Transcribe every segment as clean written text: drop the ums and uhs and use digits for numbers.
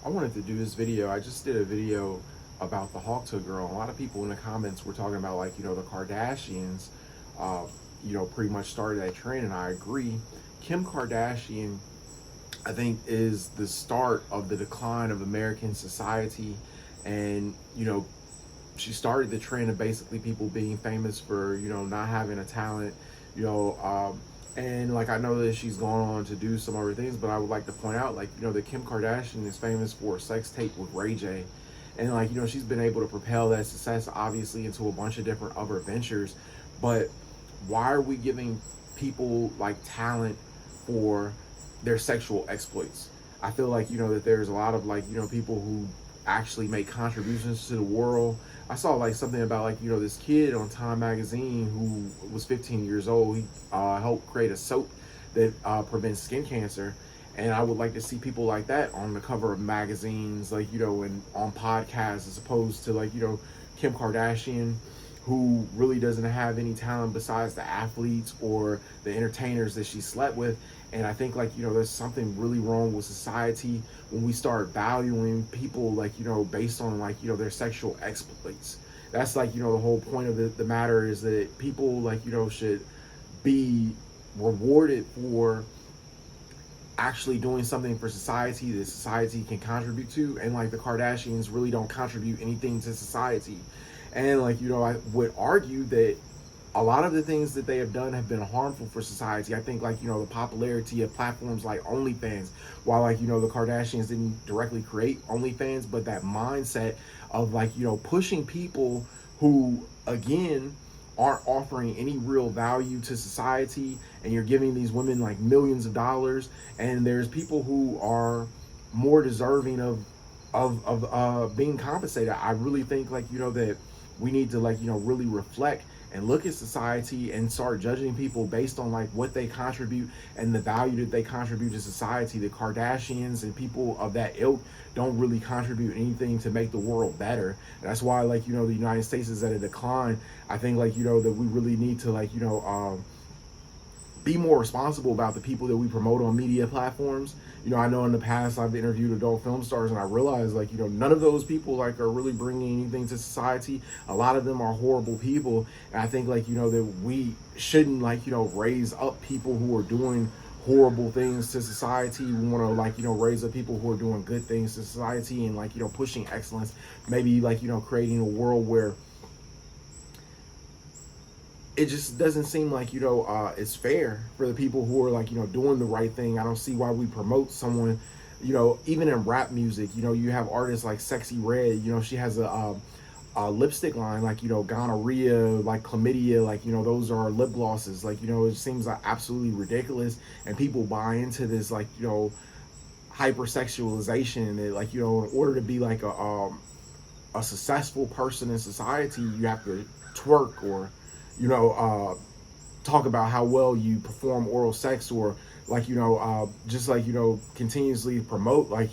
I wanted to do this video. I just did a video about the Hawk Tuah girl. A lot of people in the comments were talking about, like, the Kardashians, uh, pretty much started that trend, and I agree. Kim Kardashian, I think, is the start of the decline of American society, and she started the trend of basically people being famous for not having a talent, you know, and like I know that she's gone on to do some other things, but I would like to point out, like, that Kim Kardashian is famous for a sex tape with Ray J, and like she's been able to propel that success obviously into a bunch of different other ventures. But why are we giving people like talent for their sexual exploits? I feel like that there's a lot of like people who actually make contributions to the world. I saw like something about like this kid on Time magazine who was 15 years old. He helped create a soap that prevents skin cancer, and I would like to see people like that on the cover of magazines, like and on podcasts, as opposed to like Kim Kardashian, who really doesn't have any talent besides the athletes or the entertainers that she slept with. And I think like there's something really wrong with society when we start valuing people like based on like their sexual exploits. That's like the whole point of the matter, is that people like should be rewarded for actually doing something for society that society can contribute to. And like the Kardashians really don't contribute anything to society. And like I would argue that a lot of the things that they have done have been harmful for society. I think like the popularity of platforms like OnlyFans, while like the Kardashians didn't directly create OnlyFans, but that mindset of like pushing people who again aren't offering any real value to society, and you're giving these women like millions of dollars, and there's people who are more deserving of being compensated. I really think like that we need to like really reflect and look at society and start judging people based on like what they contribute and the value that they contribute to society. The Kardashians and people of that ilk don't really contribute anything to make the world better. And that's why like the United States is at a decline. I think like that we really need to like be more responsible about the people that we promote on media platforms. I know in the past I've interviewed adult film stars, and I realized like none of those people like are really bringing anything to society. A lot of them are horrible people, and I think like that we shouldn't like raise up people who are doing horrible things to society. We want to like raise up people who are doing good things to society, and like pushing excellence. Maybe like creating a world where it just doesn't seem like it's fair for the people who are like doing the right thing. I don't see why we promote someone, even in rap music. You have artists like Sexy Red. She has a lipstick line like gonorrhea, like chlamydia, like those are lip glosses. Like it seems like absolutely ridiculous, and people buy into this like hypersexualization. That like in order to be like a successful person in society, you have to twerk or talk about how well you perform oral sex, or like just like continuously promote like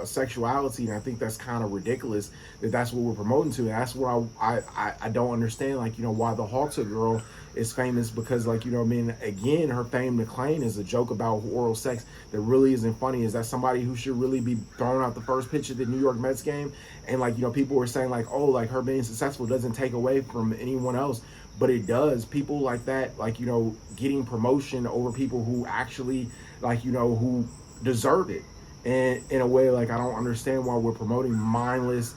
sexuality. And I think that's kind of ridiculous that that's what we're promoting to. And that's what I don't understand, like why the Hawk Tuah girl is famous, because like I mean, again, her fame to claim is a joke about oral sex that really isn't funny. Is that somebody who should really be thrown out the first pitch of the New York Mets game? And like people were saying like, oh, like her being successful doesn't take away from anyone else, but it does. People like that, like getting promotion over people who actually like who deserve it. And in a way, like I don't understand why we're promoting mindless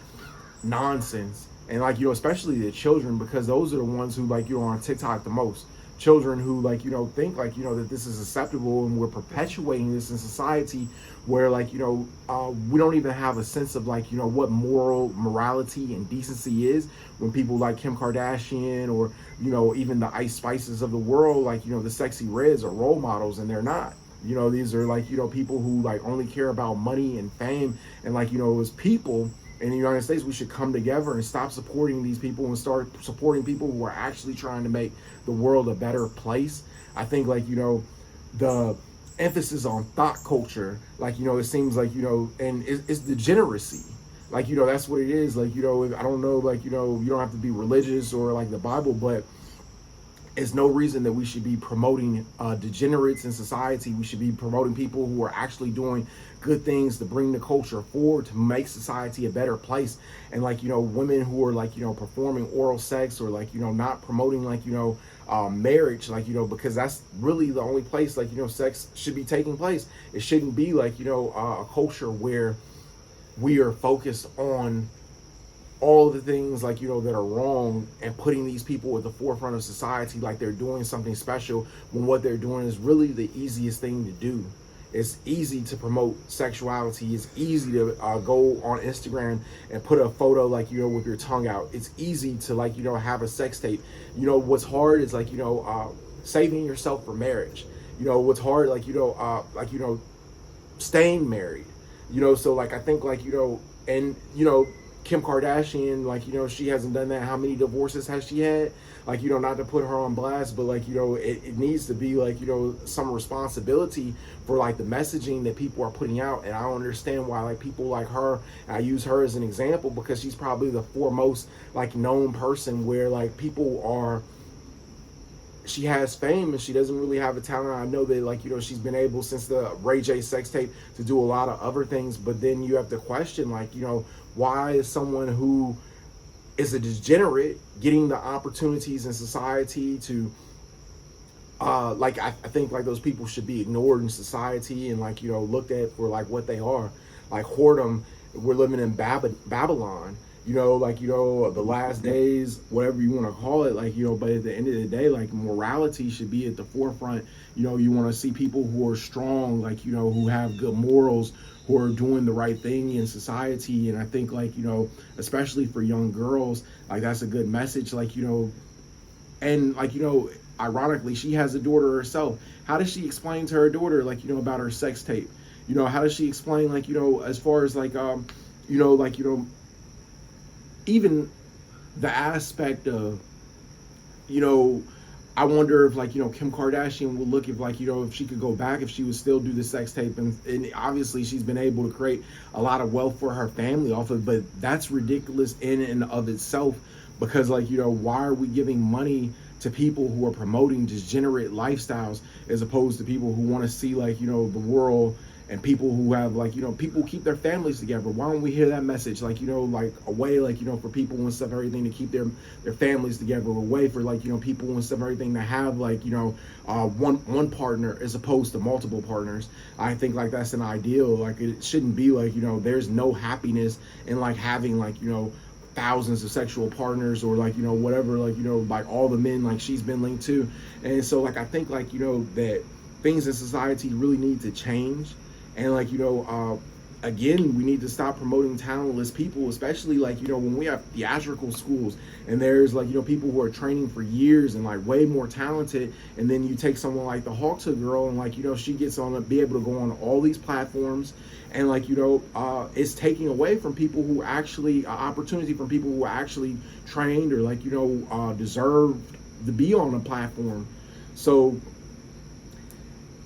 nonsense. And like especially the children, because those are the ones who like are on TikTok the most. Children who like think like that this is acceptable, and we're perpetuating this in society where like we don't even have a sense of like what morality and decency is, when people like Kim Kardashian or even the Ice Spices of the world, like the Sexy Reds, are role models, and they're not. These are like people who like only care about money and fame. And like as people in the United States, we should come together and stop supporting these people and start supporting people who are actually trying to make the world a better place. I think like the emphasis on thought culture, like it seems like and it's degeneracy. Like that's what it is. Like I don't know, like you don't have to be religious or like the Bible, but is no reason that we should be promoting degenerates in society. We should be promoting people who are actually doing good things to bring the culture forward, to make society a better place. And like, women who are like, performing oral sex, or like, not promoting like, marriage, like, because that's really the only place like, sex should be taking place. It shouldn't be like, a culture where we are focused on all the things like, that are wrong, and putting these people at the forefront of society like they're doing something special, when what they're doing is really the easiest thing to do. It's easy to promote sexuality. It's easy to go on Instagram and put a photo like, with your tongue out. It's easy to like, have a sex tape. What's hard is like, saving yourself for marriage. What's hard, like, staying married. So like, I think like, and Kim Kardashian, like, she hasn't done that. How many divorces has she had? Like, not to put her on blast, but like, it needs to be like, some responsibility for like the messaging that people are putting out. And I don't understand why like people like her, I use her as an example because she's probably the foremost like known person where like people are, she has fame and she doesn't really have a talent. I know that like, she's been able since the Ray J sex tape to do a lot of other things, but then you have to question like, why is someone who is a degenerate getting the opportunities in society to like, I think like those people should be ignored in society and like, looked at for like what they are, like whoredom. We're living in Babylon, like, the last days, whatever you want to call it, like, but at the end of the day, like, morality should be at the forefront. You want to see people who are strong, like, who have good morals, who are doing the right thing in society. And I think like, especially for young girls, like that's a good message, like, and like, ironically, she has a daughter herself. How does she explain to her daughter, like, about her sex tape? How does she explain, like, as far as like, like, even the aspect of, I wonder if like, Kim Kardashian would look if like, if she could go back, if she would still do the sex tape. And obviously she's been able to create a lot of wealth for her family off of it, but that's ridiculous in and of itself, because like, why are we giving money to people who are promoting degenerate lifestyles as opposed to people who want to see like, the world, and people who have like, people keep their families together? Why don't we hear that message? Like, like a way, like, for people and stuff, everything to keep their families together, a way for like, people and stuff, everything to have like, one partner as opposed to multiple partners. I think like that's an ideal. Like it shouldn't be like, there's no happiness in like having like, thousands of sexual partners, or like, whatever, like, like all the men like she's been linked to. And so like, I think like, that things in society really need to change. And like, again, we need to stop promoting talentless people, especially like, when we have theatrical schools and there's like, people who are training for years and like way more talented. And then you take someone like the Hawkta girl and like, she gets on to be able to go on all these platforms. And like, it's taking away from people who actually, opportunity from people who are actually trained or like, deserve to be on a platform. So,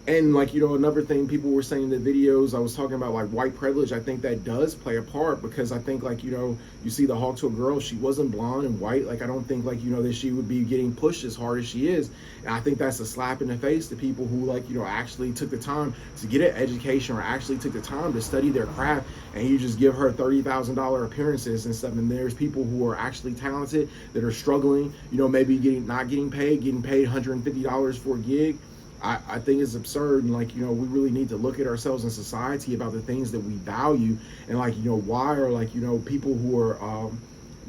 and like, another thing people were saying in the videos, I was talking about like white privilege. I think that does play a part, because I think like, you see the Hawkta girl, she wasn't blonde and white. Like, I don't think like, that she would be getting pushed as hard as she is. And I think that's a slap in the face to people who like, actually took the time to get an education, or actually took the time to study their craft, and you just give her $30,000 appearances and stuff. And there's people who are actually talented that are struggling, maybe not getting paid $150 for a gig. I think it's absurd, and like, we really need to look at ourselves in society about the things that we value, and like, why are like, people who are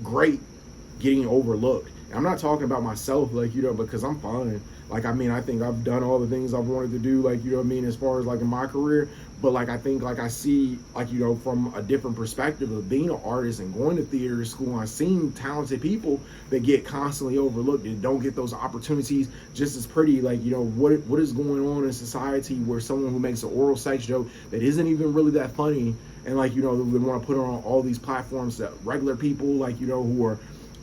great getting overlooked. And I'm not talking about myself, like, because I'm fine. Like, I mean, I think I've done all the things I've wanted to do, like, as far as like in my career. But like, I think like I see like, from a different perspective of being an artist and going to theater school, I've seen talented people that get constantly overlooked and don't get those opportunities just as pretty. Like, what is going on in society where someone who makes an oral sex joke that isn't even really that funny, and like, they want to put it on all these platforms that regular people like, who are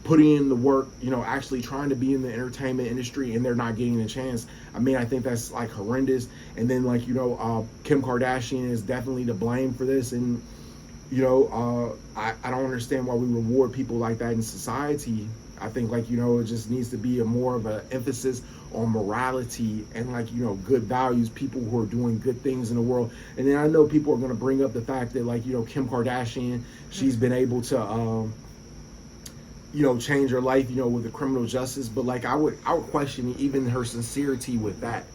putting in the work, actually trying to be in the entertainment industry, and they're not getting a chance. I mean, I think that's like horrendous. And then like, Kim Kardashian is definitely to blame for this. And, I don't understand why we reward people like that in society. I think, like, you know, it just needs to be a more of an emphasis on morality and, like, you know, good values, people who are doing good things in the world. And then I know people are going to bring up the fact that, like, you know, Kim Kardashian, she's been able to you know, change her life, you know, with the criminal justice, but like I would question even her sincerity with that.